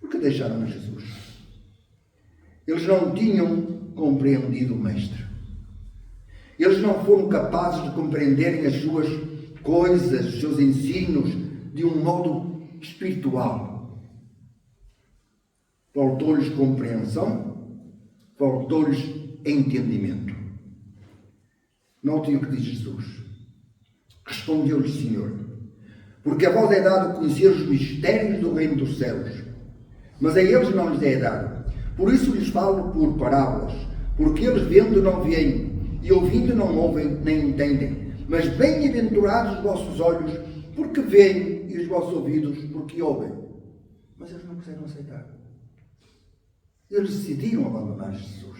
Porque deixaram a Jesus. Eles não tinham compreendido o Mestre. Eles não foram capazes de compreenderem as suas coisas, os seus ensinos, de um modo espiritual. Faltou-lhes compreensão, faltou-lhes entendimento. Notem o que diz Jesus. Respondeu-lhes, Senhor, porque a vós é dado conhecer os mistérios do reino dos céus, mas a eles não lhes é dado. Por isso lhes falo por parábolas, porque eles vendo não veem, e ouvindo não ouvem nem entendem. Mas bem-aventurados os vossos olhos, porque veem, e os vossos ouvidos, porque ouvem. Mas eles não quiseram aceitar. Eles decidiram abandonar Jesus.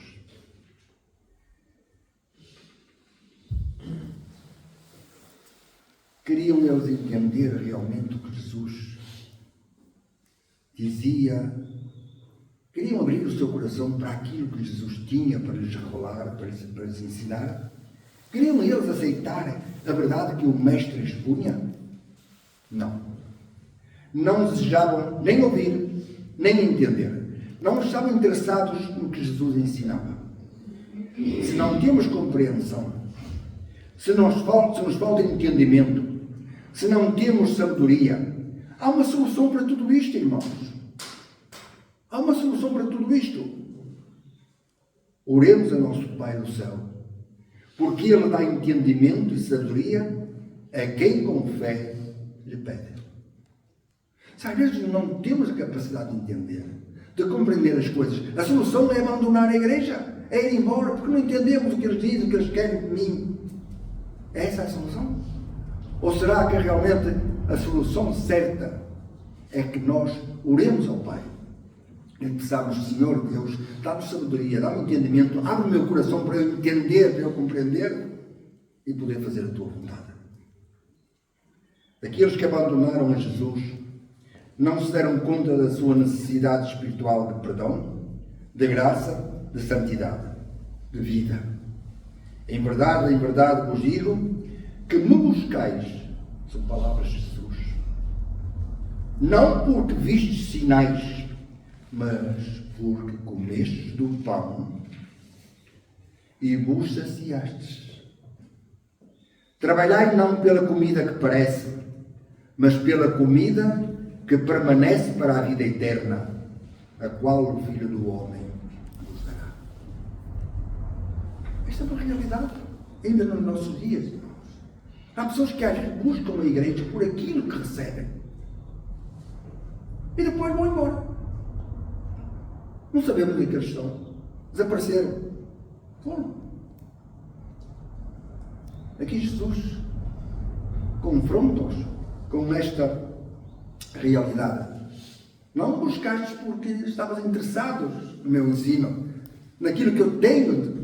Queriam eles entender realmente o que Jesus dizia. Queriam abrir o seu coração para aquilo que Jesus tinha para lhes revelar, para lhes ensinar. Queriam eles aceitar a verdade que o Mestre expunha? Não. Não desejavam nem ouvir, nem entender. Não estavam interessados no que Jesus ensinava. Se não temos compreensão, se nos falta entendimento, se não temos sabedoria, há uma solução para tudo isto, irmãos. Há uma solução para tudo isto. Oremos a nosso Pai do céu, porque Ele dá entendimento e sabedoria a quem com fé lhe pede. Às vezes não temos a capacidade de entender, de compreender as coisas. A solução não é abandonar a igreja, é ir embora, porque não entendemos o que eles dizem, o que eles querem de mim. Essa é a solução? Ou será que realmente a solução certa é que nós oremos ao Pai? E pensamos, Senhor Deus, dá-me sabedoria, dá-me entendimento, abre o meu coração para eu entender, para eu compreender e poder fazer a Tua vontade. Aqueles que abandonaram a Jesus não se deram conta da sua necessidade espiritual de perdão, de graça, de santidade, de vida. Em verdade vos digo que me buscais, são palavras de Jesus, não porque vistes sinais, mas porque comestes do pão e vos saciastes. Trabalhai não pela comida que perece, mas pela comida que permanece para a vida eterna, a qual o Filho do Homem vos dará. Esta é uma realidade, ainda nos nossos dias, irmãos. Há pessoas que às vezes buscam a igreja por aquilo que recebem e depois vão embora. Não sabemos onde é que eles estão. Desapareceram. Foram. Aqui Jesus confronta-os com esta realidade. Não buscastes porque estavas interessados no meu ensino, naquilo que eu tenho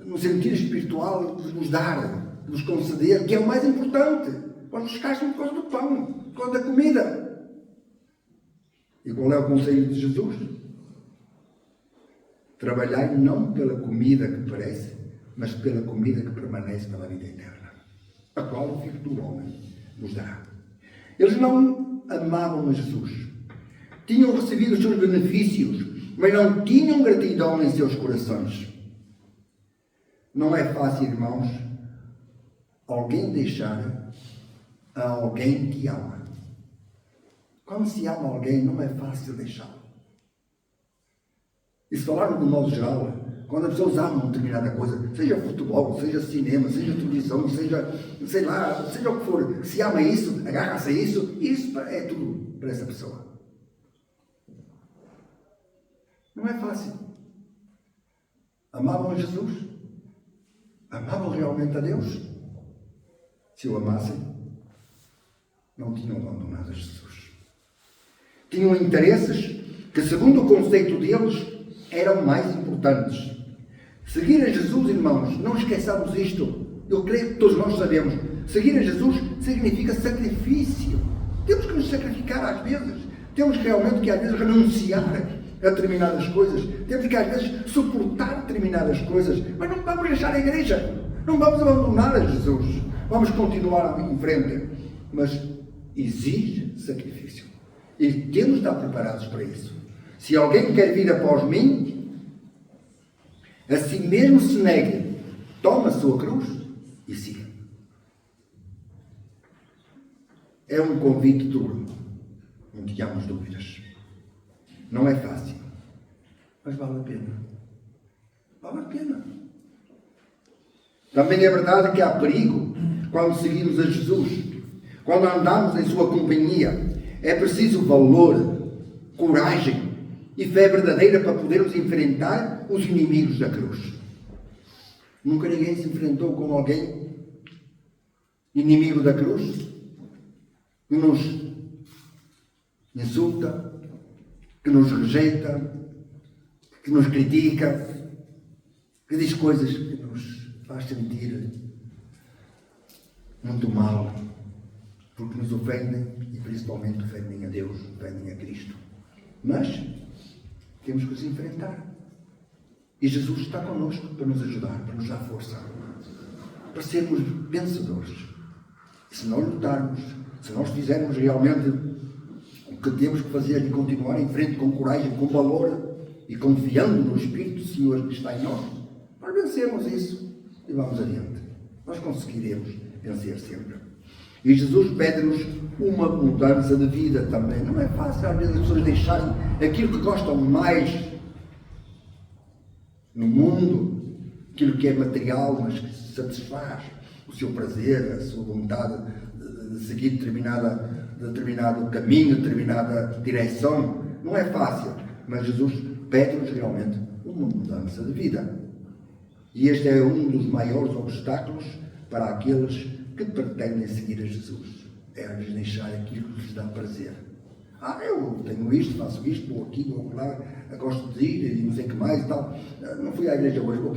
no sentido espiritual de vos dar, de vos conceder, que é o mais importante. Mas buscaste por causa do pão, por causa da comida. E qual é o conselho de Jesus? Trabalhai não pela comida que perece, mas pela comida que permanece pela vida eterna, a qual o Filho do Homem nos dará. Eles não amavam a Jesus. Tinham recebido os seus benefícios, mas não tinham gratidão em seus corações. Não é fácil, irmãos, alguém deixar a alguém que ama. Quando se ama alguém, não é fácil deixá-lo. E se falarmos de modo geral, quando as pessoas amam determinada coisa, seja futebol, seja cinema, seja televisão, seja, sei lá, seja o que for, se ama isso, agarra-se a isso, isso é tudo para essa pessoa. Não é fácil. Amavam a Jesus? Amavam realmente a Deus? Se o amassem, não tinham abandonado a Jesus. Tinham interesses que, segundo o conceito deles, eram mais importantes. Seguir a Jesus, irmãos, não esqueçamos isto. Eu creio que todos nós sabemos. Seguir a Jesus significa sacrifício. Temos que nos sacrificar às vezes. Temos realmente que às vezes renunciar a determinadas coisas. Temos que às vezes suportar determinadas coisas. Mas não vamos deixar a igreja. Não vamos abandonar a Jesus. Vamos continuar em frente. Mas exige sacrifício. E temos de estar preparados para isso. Se alguém quer vir após mim, a si mesmo se negue, toma a sua cruz e siga. É um convite duro, não tenhamos dúvidas. Não é fácil, mas vale a pena. Vale a pena. Também é verdade que há perigo quando seguimos a Jesus, quando andamos em sua companhia. É preciso valor, coragem e fé verdadeira para podermos enfrentar os inimigos da cruz. Nunca ninguém se enfrentou com alguém inimigo da cruz, que nos insulta, que nos rejeita, que nos critica, que diz coisas que nos faz sentir muito mal, porque nos ofendem e principalmente ofendem a Deus, ofendem a Cristo. Mas temos que os enfrentar. E Jesus está connosco para nos ajudar, para nos dar força, para sermos vencedores. E se nós lutarmos, se nós fizermos realmente o que temos que fazer e continuar em frente com coragem, com valor e confiando no Espírito do Senhor que está em nós, nós vencemos isso e vamos adiante. Nós conseguiremos vencer sempre. E Jesus pede-nos uma mudança de vida também. Não é fácil às vezes as pessoas deixarem aquilo que gostam mais no mundo, aquilo que é material, mas que satisfaz o seu prazer, a sua vontade de seguir determinado caminho, determinada direção. Não é fácil, mas Jesus pede-nos realmente uma mudança de vida. E este é um dos maiores obstáculos para aqueles que pretendem seguir a Jesus. É às vezes deixar aquilo que lhes dá prazer. Eu tenho isto, faço isto, vou aqui, vou lá, gosto de ir e não sei o que mais e tal. Não fui à igreja hoje, vou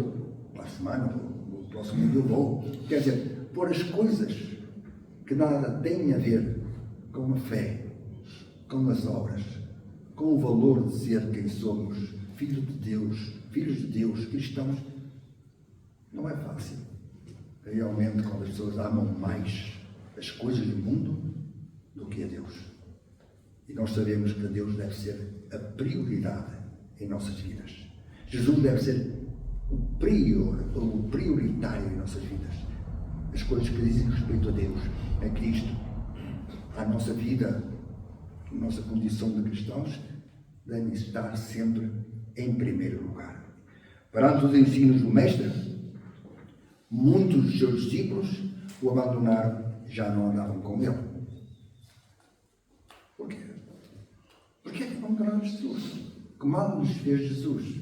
para a semana, no próximo dia eu vou. Quer dizer, pôr as coisas que nada têm a ver com a fé, com as obras, com o valor de ser quem somos, filhos de Deus, cristãos. Não é fácil. Realmente, quando as pessoas amam mais as coisas do mundo do que a Deus. E nós sabemos que Deus deve ser a prioridade em nossas vidas. Jesus deve ser o prioritário em nossas vidas. As coisas que dizem respeito a Deus, a Cristo, à nossa vida, a nossa condição de cristãos, devem estar sempre em primeiro lugar. Perante os ensinos do Mestre, muitos dos seus discípulos o abandonaram, já não andavam com ele. Porquê? Porquê que abandonaram Jesus? Que mal nos fez Jesus?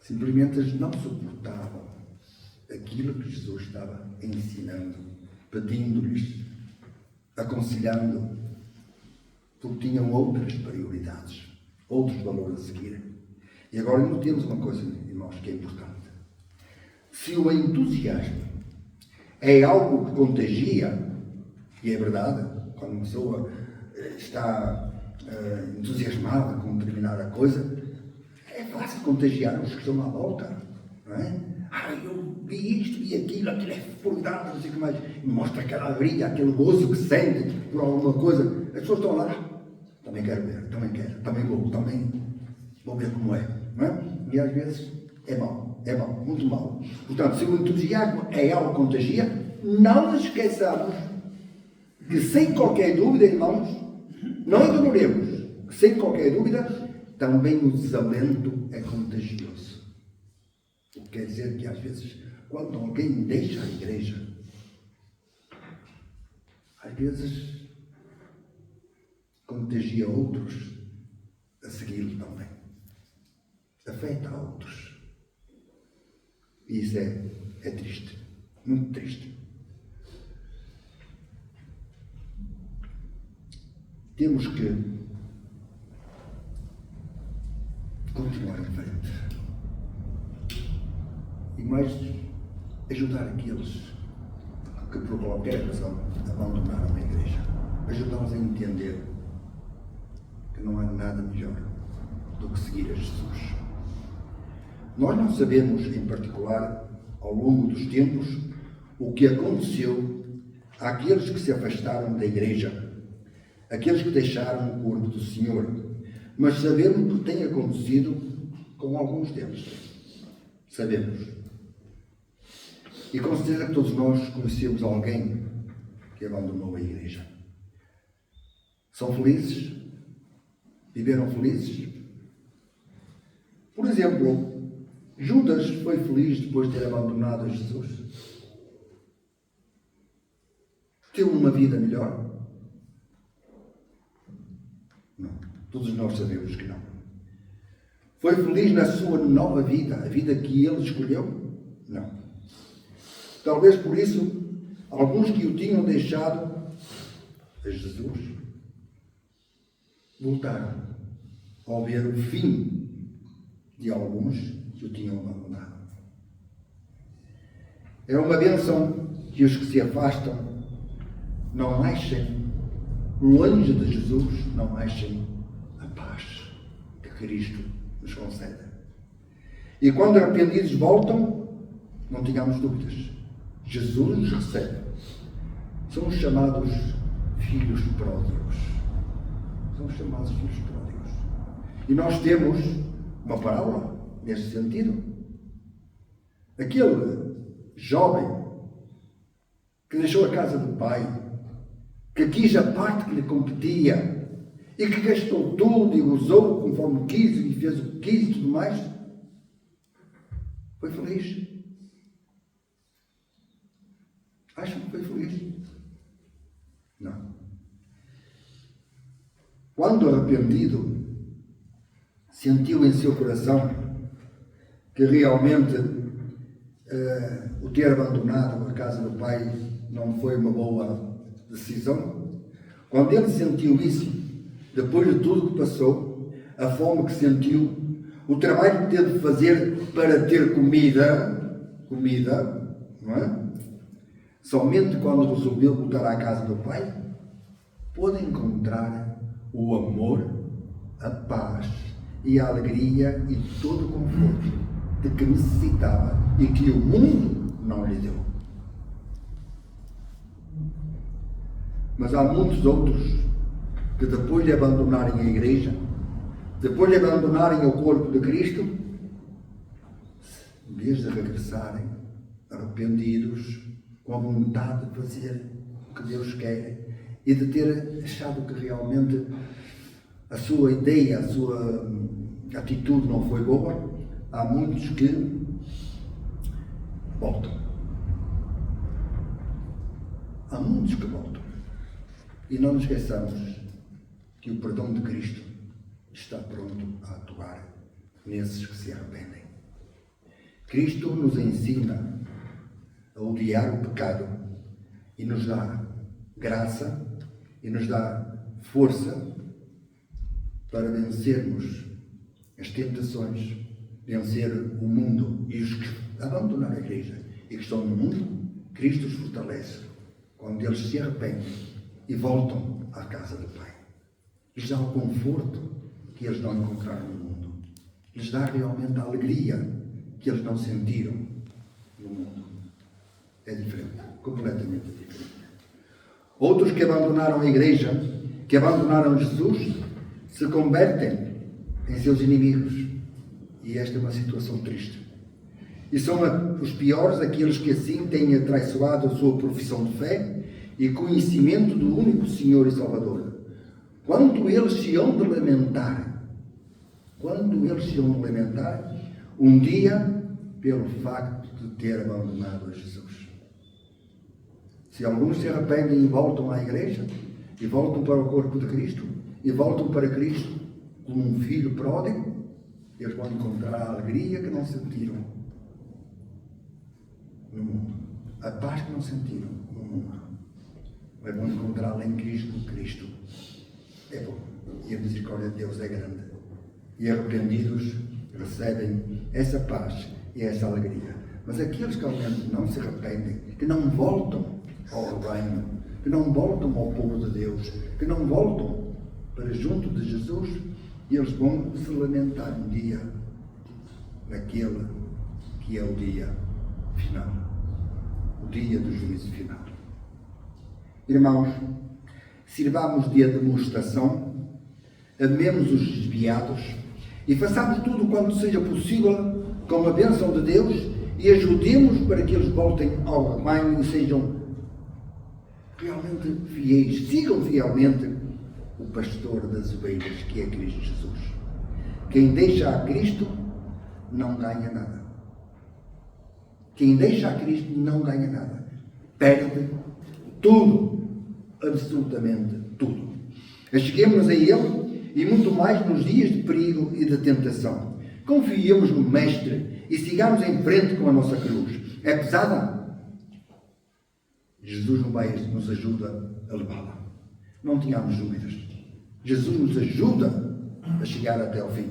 Simplesmente eles não suportavam aquilo que Jesus estava ensinando, pedindo-lhes, aconselhando, porque tinham outras prioridades, outros valores a seguir. E agora notemos uma coisa, irmãos, que é importante. Se o entusiasmo é algo que contagia, e é verdade, quando uma pessoa está entusiasmada com determinada coisa, é fácil contagiar os que estão à volta, não é? Eu vi isto, vi aquilo é formidável, não sei o que mais, e mostra aquela alegria, aquele gozo que sente por alguma coisa. As pessoas estão lá, também quero ver, também vou ver como é, não é? E às vezes é mau, muito mau. Portanto, se o entusiasmo é algo que contagia, não nos esqueçamos que, sem qualquer dúvida, irmãos, não ignoremos que, sem qualquer dúvida, também o desalento é contagioso. O que quer dizer que, às vezes, quando alguém deixa a igreja, às vezes contagia outros a segui-lo também. Afeta a outros. E isso é triste, muito triste. Temos que continuar em frente. E mais, ajudar aqueles que por qualquer razão abandonaram a igreja. Ajudá-los a entender que não há nada melhor do que seguir a Jesus. Nós não sabemos, em particular, ao longo dos tempos, o que aconteceu àqueles que se afastaram da igreja, aqueles que deixaram o corpo do Senhor, mas sabemos o que tem acontecido com alguns deles. Sabemos. E com certeza que todos nós conhecemos alguém que abandonou a igreja. São felizes? Viveram felizes? Por exemplo, Judas foi feliz depois de ter abandonado a Jesus? Teve uma vida melhor? Não. Todos nós sabemos que não. Foi feliz na sua nova vida, a vida que ele escolheu? Não. Talvez por isso, alguns que o tinham deixado a Jesus voltaram ao ver o fim de alguns que o tinham abandonado. É uma bênção que os que se afastam não achem, longe de Jesus, não achem a paz que Cristo nos concede. E quando arrependidos voltam, não tenhamos dúvidas, Jesus nos recebe. Somos chamados filhos pródigos. Somos chamados filhos pródigos. E nós temos uma parábola nesse sentido. Aquele jovem que deixou a casa do pai, que quis a parte que lhe competia e que gastou tudo e usou conforme quis e fez o que quis e tudo mais, foi feliz. Acham que foi feliz? Não. Quando arrependido, sentiu em seu coração que realmente o ter abandonado a casa do pai não foi uma boa decisão. Quando ele sentiu isso, depois de tudo que passou, a fome que sentiu, o trabalho que teve de fazer para ter comida, não é? Somente quando resolveu voltar à casa do pai, pôde encontrar o amor, a paz e a alegria e todo o conforto de que necessitava e que o mundo não lhe deu. Mas há muitos outros que depois de abandonarem a igreja, depois de abandonarem o corpo de Cristo, em vez de regressarem arrependidos, com a vontade de fazer o que Deus quer e de ter achado que realmente a sua ideia, a sua atitude não foi boa, há muitos que voltam. Há muitos que voltam. E não nos esqueçamos que o perdão de Cristo está pronto a atuar nesses que se arrependem. Cristo nos ensina a odiar o pecado e nos dá graça e nos dá força para vencermos as tentações, vencer o mundo. E os que abandonaram a igreja e que estão no mundo, Cristo os fortalece quando eles se arrependem e voltam à casa do Pai. Lhes dá o conforto que eles não encontraram no mundo. Lhes dá realmente a alegria que eles não sentiram no mundo. É diferente, completamente diferente. Outros que abandonaram a igreja, que abandonaram Jesus, se convertem em seus inimigos. E esta é uma situação triste. E são os piores aqueles que assim têm atraiçoado a sua profissão de fé e conhecimento do único Senhor e Salvador. Quando eles se hão de lamentar, um dia, pelo facto de ter abandonado a Jesus. Se alguns se arrependem e voltam à igreja, e voltam para o corpo de Cristo, e voltam para Cristo como um filho pródigo, eles vão encontrar a alegria que não sentiram no mundo, a paz que não sentiram no mundo. Mas vão encontrá-la em Cristo. Cristo é bom e a misericórdia de Deus é grande. E arrependidos recebem essa paz e essa alegria. Mas aqueles que realmente não se arrependem, que não voltam ao reino, que não voltam ao povo de Deus, que não voltam para junto de Jesus, eles vão se lamentar um dia naquele que é o dia final, o dia do juízo final. Irmãos, sirvamos de demonstração, amemos os desviados e façamos tudo quanto seja possível com a bênção de Deus e ajudemos para que eles voltem ao rebanho e sejam realmente fiéis, sigam fielmente o pastor das ovelhas, que é Cristo Jesus. Quem deixa a Cristo não ganha nada. Quem deixa a Cristo não ganha nada. Perde tudo, absolutamente tudo. Acheguemos-nos a Ele e muito mais nos dias de perigo e de tentação. Confiemos no Mestre e sigamos em frente com a nossa cruz. É pesada? Jesus nos ajuda a levá-la. Não tínhamos dúvidas. Jesus nos ajuda a chegar até ao fim.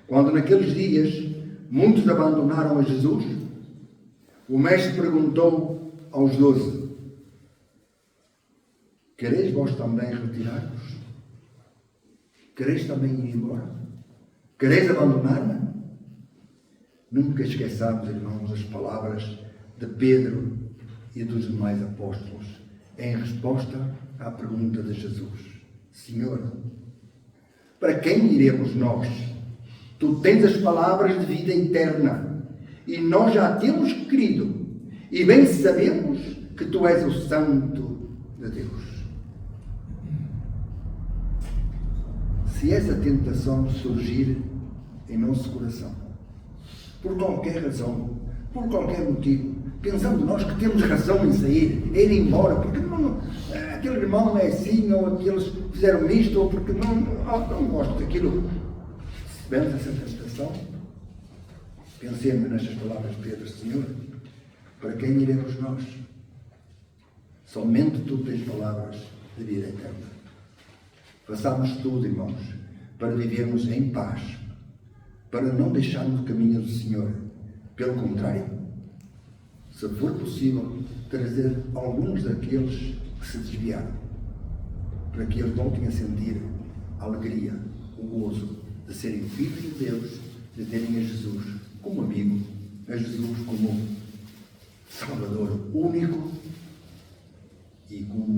Quando naqueles dias muitos abandonaram a Jesus, o Mestre perguntou aos 12: quereis vós também retirar-vos? Quereis também ir embora? Quereis abandonar-me? Nunca esqueçamos, irmãos, as palavras de Pedro e dos demais apóstolos em resposta à pergunta de Jesus: Senhor, para quem iremos nós? Tu tens as palavras de vida eterna e nós já temos crido e bem sabemos que Tu és o Santo de Deus. Se essa tentação surgir em nosso coração, por qualquer razão, por qualquer motivo, pensando nós que temos razão em sair, em ir embora, porque não, aquele irmão é assim, ou aqueles fizeram isto, ou porque não gosto daquilo. Se vemos essa tentação, pensemos nestas palavras de Pedro: Senhor, para quem iremos nós? Somente Tu tens palavras de vida eterna. Façamos tudo, irmãos, para vivermos em paz, para não deixarmos o caminho do Senhor. Pelo contrário, se for possível, trazer alguns daqueles que se desviaram, para que eles voltem a sentir a alegria, o gozo de serem filhos de Deus, de terem a Jesus como amigo, a Jesus como Salvador único e como